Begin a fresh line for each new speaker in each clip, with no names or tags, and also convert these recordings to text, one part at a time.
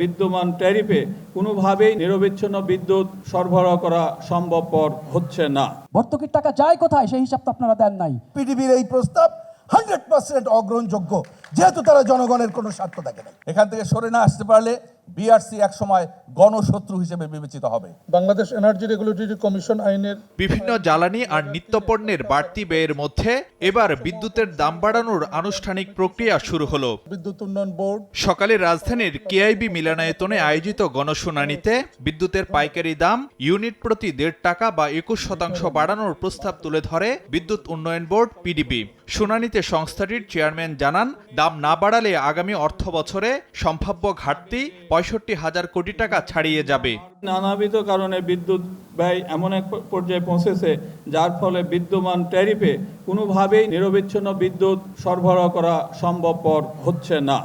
বিদ্যমান ট্যারিফে কোনোভাবেই নিরবিচ্ছিন্ন বিদ্যুৎ সরবরাহ করা সম্ভবপর হচ্ছে না।
ভর্তুকির টাকা যায় কোথায় সেই হিসাব তো আপনারা দেন নাই।
পিডিবির এই প্রস্তাব 100% অগ্রহণযোগ্য, যেহেতু তারা জনগণের কোনো স্বার্থ দেখে না। এখান থেকে সরে না আসতে পারলে বিআরসি একসময় গণশত্রু হিসেবে বিবেচিত হবে।
বাংলাদেশ এনার্জি রেগুলেটরি কমিশন আইনের
বিভিন্ন জ্বালানি আর নিত্যপণ্যের বাড়তি ব্যয়ের মধ্যে এবার বিদ্যুতের দাম বাড়ানোর আনুষ্ঠানিক প্রক্রিয়া শুরু হলো।
বিদ্যুৎ উন্নয়ন বোর্ড
সকালে রাজধানীর কেআইবি মিলনায়তনে আয়োজিত গণশুনানিতে বিদ্যুতের পাইকারি দাম ইউনিট প্রতি 1.5 টাকা বা 21% বাড়ানোর প্রস্তাব তুলে ধরে বিদ্যুৎ উন্নয়ন বোর্ড পিডিবি। শুনানিতে সংস্থাটির চেয়ারম্যান জানান, দাম না বাড়ালে আগামী অর্থ বছরে সম্ভাব্য ঘাটতি 65,000 কোটি টাকা ছাড়িয়ে যাবে।
নানাবিধ কারণে বিদ্যুৎ ব্যয় এমন এক পর্যায়ে পৌঁছেছে যার ফলে বিদ্যমান ট্যারিফে কোনোভাবেই নিরবিচ্ছিন্ন বিদ্যুৎ সরবরাহ করা সম্ভবপর হচ্ছে না।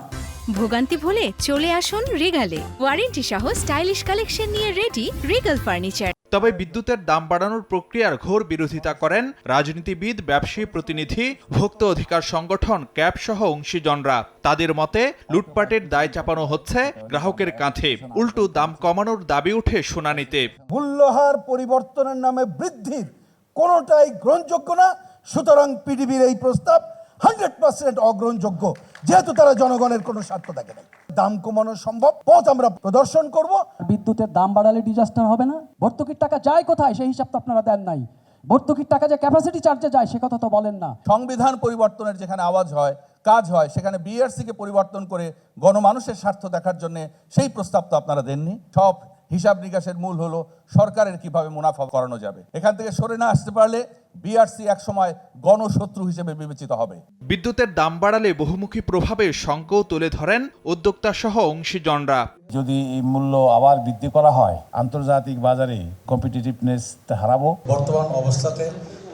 ভোগান্তি ভুলে চলে আসুন রিগালে। ওয়ারেন্টি সহ স্টাইলিশ কালেকশন নিয়ে রেডি রিগাল ফার্নিচার।
তবে বিদ্যুতের দাম বাড়ানোর প্রক্রিয়ার ঘোর বিরোধিতা করেন রাজনীতিবিদ, ব্যবসায়ী প্রতিনিধি, ভোক্তা অধিকার সংগঠন ক্যাব সহ অংশীজনরা। তাদের মতে লুটপাটের দায় চাপানো হচ্ছে গ্রাহকের কাঁধে, উল্টো দাম কমানোর দাবি উঠে শুনানিতে।
মূল্যহার পরিবর্তনের নামে বৃদ্ধির কোনোটাই গ্রহণযোগ্য না। সুতরাং পিডিবির এই প্রস্তাব 100% অগ্রহণযোগ্য, যেহেতু তারা জনগণের কোনো স্বার্থ দেখে না। দাম কমানো সম্ভব পথ আমরা প্রদর্শন করব।
বিদ্যুতের দাম বাড়ালে ডিজাস্টার হবে না। ভর্তুকির টাকা যায় কোথায় সেই হিসাব তো আপনারা দেন নাই। ভর্তুকির টাকা যে ক্যাপাসিটি চার্জে যায় সে কথা তো বলেন না।
সংবিধান পরিবর্তনের যেখানে আওয়াজ হয়, কাজ হয়, সেখানে বিআরসিকে পরিবর্তন করে গণমানুষের স্বার্থ দেখার জন্য সেই প্রস্তাব তো আপনারা দেননি। সব হিসাব নিকাশের মূল হলো সরকারের কিভাবে মুনাফা করানো যাবে। এখান থেকে সরে না আসতে পারলে বিআরসি একসময় গণশত্রু হিসেবে বিবেচিত হবে।
বিদ্যুতের দাম বাড়ালে বহুমুখী প্রভাবের শঙ্কাও তুলে ধরেন উদ্যোক্তা সহ অংশীজনরা।
যদি এই মূল্য আবার বৃদ্ধি করা হয়, আন্তর্জাতিক বাজারে কম্পিটিটিভনেস হারাবো।
বর্তমান অবস্থাতে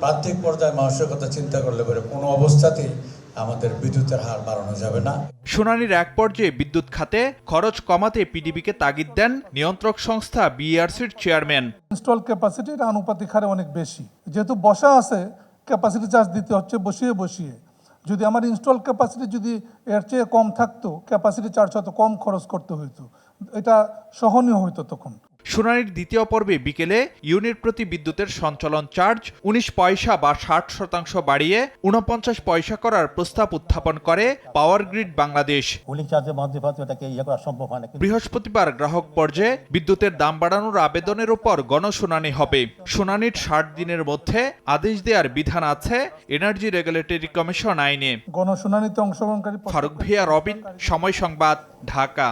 প্রান্তিক পর্যায়ে মানুষের কথা চিন্তা করলে পরে কোনো অবস্থাতেই আমাদের বিদ্যুতের হার বাড়ানো যাবে না।
শুনানির এক পর্যায়ে বিদ্যুৎ খাতে খরচ কমাতে পিডিবিকে তাগিদ দেন নিয়ন্ত্রক সংস্থা বিআরসির চেয়ারম্যান।
ইনস্টল ক্যাপাসিটির আনুপাতিক হারে অনেক বেশি, যেহেতু বসা আছে ক্যাপাসিটি চার্জ দিতে হচ্ছে বসিয়ে বসিয়ে। যদি আমার ইনস্টল ক্যাপাসিটি যদি এর চেয়ে কম থাকতো, ক্যাপাসিটি চার্জ হয়তো কম খরচ করতে হইতো, এটা সহনীয় হইতো তখন।
শুনানির দ্বিতীয় পর্বে বিকেলে ইউনিট প্রতি বিদ্যুতের সঞ্চালন চার্জ 19 পয়সা বা 60% বাড়িয়ে 49 পয়সা করার প্রস্তাব উত্থাপন করে পাওয়ার গ্রিড বাংলাদেশ। বৃহস্পতিবার গ্রাহক পর্যায়ে বিদ্যুতের দাম বাড়ানোর আবেদনের উপর গণশুনানি হবে। শুনানির 60 দিনের মধ্যে আদেশ দেওয়ার বিধান আছে এনার্জি রেগুলেটরি কমিশন আইনে।
গণশুনানিতে অংশগ্রহণকারী
ফারুক ভিয়া, রবিন, সময় সংবাদ, ঢাকা।